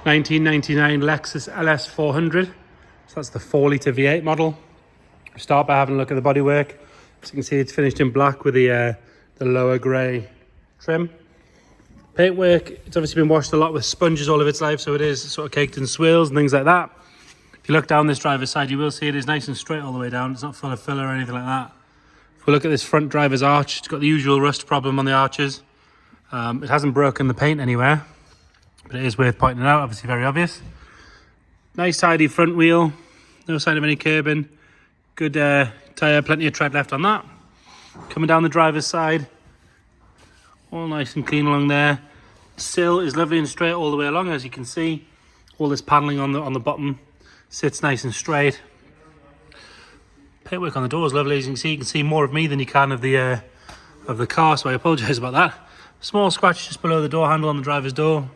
1999 Lexus LS400. So that's the 4-litre V8 model. We start by having a look at the bodywork. As you can see, it's finished in black with the lower grey trim. Paintwork, it's obviously been washed a lot with sponges all of its life, so it is sort of caked in swirls and things like that. If you look down this driver's side, you will see it is nice and straight all the way down. It's not full of filler or anything like that. If we look at this front driver's arch, it's got the usual rust problem on the arches. It hasn't broken the paint anywhere, but it is worth pointing out, obviously very obvious. Nice tidy front wheel, no sign of any curbing. Good tyre, plenty of tread left on that. Coming down the driver's side, all nice and clean along there. Sill is lovely and straight all the way along, as you can see. All this paneling on the bottom sits nice and straight. Paintwork on the door is lovely. As you can see more of me than you can of the car, so I apologise about that. Small scratch just below the door handle on the driver's door.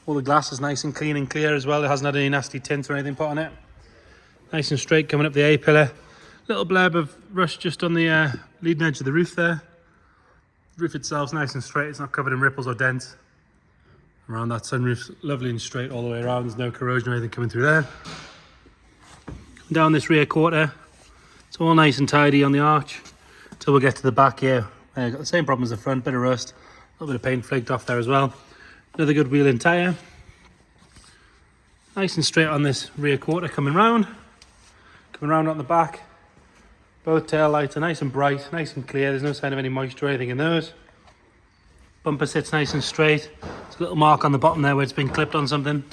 All the glass is nice and clean and clear as well. It hasn't had any nasty tint or anything put on it. Nice and straight coming up the A-pillar. Little blurb of rust just on the leading edge of the roof there. The roof itself's nice and straight. It's not covered in ripples or dents. Around that sunroof's lovely and straight all the way around. There's no corrosion or anything coming through there. Coming down this rear quarter, it's all nice and tidy on the arch until we get to the back here. Got the same problem as the front, bit of rust, a little bit of paint flaked off there as well. Another good wheel and tyre. Nice and straight on this rear quarter coming round. Coming round on the back. Both tail lights are nice and bright, nice and clear. There's no sign of any moisture or anything in those. Bumper sits nice and straight. There's a little mark on the bottom there where it's been clipped on something.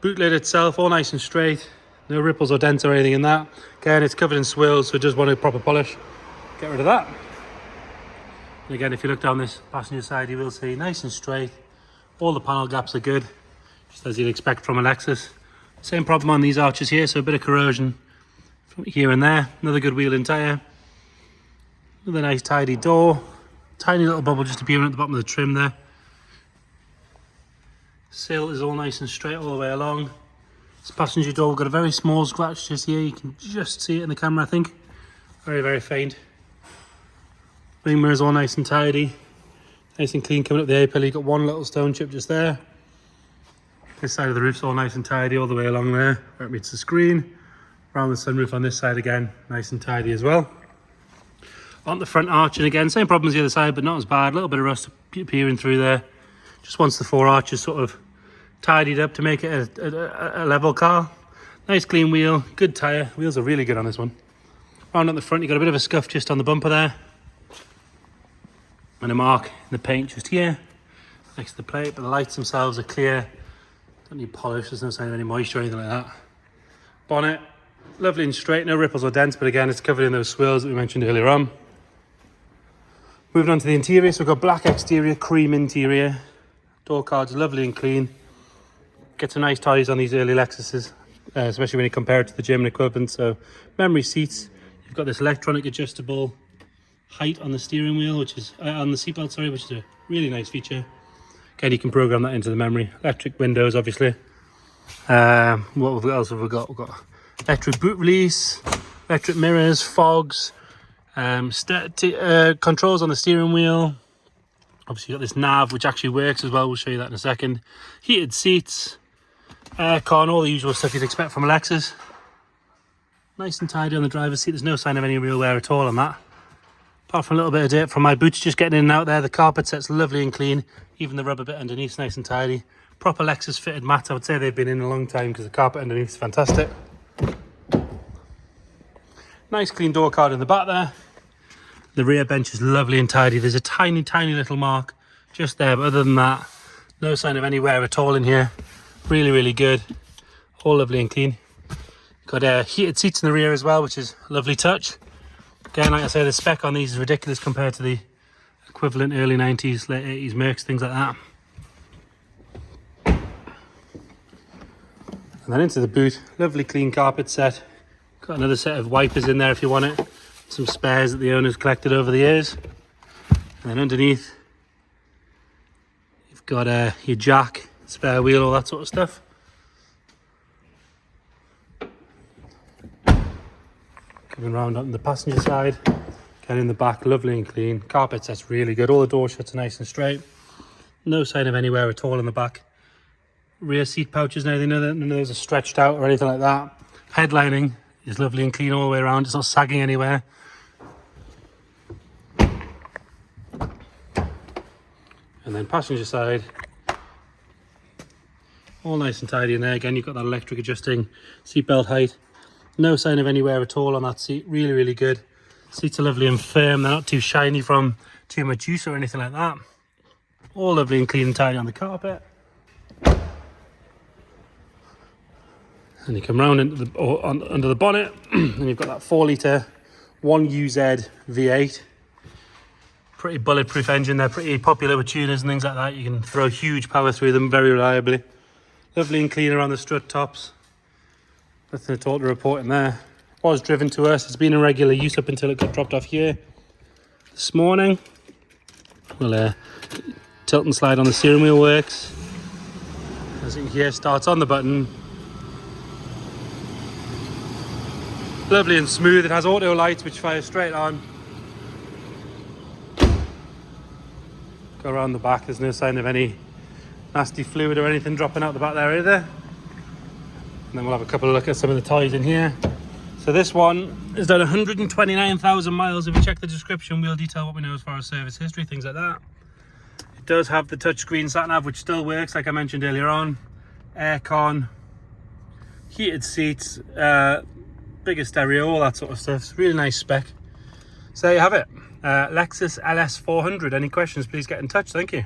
Boot lid itself, all nice and straight. No ripples or dents or anything in that. Again, it's covered in swirls, so it does want a proper polish. Get rid of that. And again, if you look down this passenger side, you will see nice and straight. All the panel gaps are good, just as you'd expect from a Lexus. Same problem on these arches here, so a bit of corrosion from here and there. Another good wheel and tyre. Another nice tidy door. Tiny little bubble just appearing at the bottom of the trim there. Sill is all nice and straight all the way along. This passenger door, we've got a very small scratch just here. You can just see it in the camera, I think. Very, very faint. Wing mirrors all nice and tidy. Nice and clean coming up the A-pillar. You've got one little stone chip just there. This side of the roof's all nice and tidy all the way along there, where it meets the screen. Around the sunroof on this side again, nice and tidy as well. On the front arch, and again, same problem as the other side, but not as bad. A little bit of rust appearing through there. Just once the four arches sort of tidied up to make it a level car. Nice clean wheel, good tyre. Wheels are really good on this one. Round at the front, you've got a bit of a scuff just on the bumper there. And a mark in the paint just here, next to the plate, but the lights themselves are clear. Don't need polish, there's no sign of any moisture or anything like that. Bonnet, lovely and straight, no ripples or dents, but again, it's covered in those swirls that we mentioned earlier on. Moving on to the interior, so we've got black exterior, cream interior. Door cards lovely and clean. Get some nice ties on these early Lexuses, especially when you compare it to the German equivalent. So memory seats, you've got this electronic adjustable height on the steering wheel, which is on the seatbelt, sorry, which is a really nice feature. Again, you can program that into the memory. Electric windows, obviously. What else have we got? We've got electric boot release, electric mirrors, fogs, controls on the steering wheel. Obviously, you've got this nav, which actually works as well. We'll show you that in a second. Heated seats, aircon, all the usual stuff you'd expect from a Lexus. Nice and tidy on the driver's seat. There's no sign of any real wear at all on that. Apart from a little bit of dirt from my boots just getting in and out there. The carpet set's lovely and clean. Even the rubber bit underneath is nice and tidy. Proper Lexus fitted mat. I would say they've been in a long time because the carpet underneath is fantastic. Nice clean door card in the back there. The rear bench is lovely and tidy. There's a tiny, tiny little mark just there. But other than that, no sign of any wear at all in here. Really, really good. All lovely and clean. Got heated seats in the rear as well, which is a lovely touch. Again, like I say, the spec on these is ridiculous compared to the equivalent early 90s, late 80s Mercs, things like that. And then into the boot, lovely clean carpet set. Got another set of wipers in there if you want it. Some spares that the owners collected over the years. And then underneath, you've got your jack, spare wheel, all that sort of stuff. Coming round on the passenger side, again in the back, lovely and clean. Carpet set's really good. All the door shuts are nice and straight. No sign of anywhere at all in the back. Rear seat pouches and everything, none of those are stretched out or anything like that. Headlining is lovely and clean all the way around. It's not sagging anywhere. And then passenger side, all nice and tidy in there. Again, you've got that electric adjusting seatbelt height. No sign of anywhere at all on that seat. Really, really good. Seats are lovely and firm. They're not too shiny from too much use or anything like that. All lovely and clean and tidy on the carpet. And you come round into under the bonnet, and you've got that 4-litre 1UZ V8. Pretty bulletproof engine. They're pretty popular with tuners and things like that. You can throw huge power through them very reliably. Lovely and clean around the strut tops. Nothing at all to report in there. Was driven to us. It's been in regular use up until it got dropped off here this morning. Well, tilt and slide on the steering wheel works. As you can hear, starts on the button. Lovely and smooth. It has auto lights which fire straight on. Go around the back. There's no sign of any nasty fluid or anything dropping out the back there either. And then we'll have a couple of look at some of the toys in here. So this one has done 129,000 miles. If you check the description, we'll detail what we know as far as service history, things like that. It does have the touchscreen sat-nav, which still works, like I mentioned earlier on. Aircon, heated seats, bigger stereo, all that sort of stuff. It's a really nice spec. So there you have it. Lexus LS400. Any questions, please get in touch. Thank you.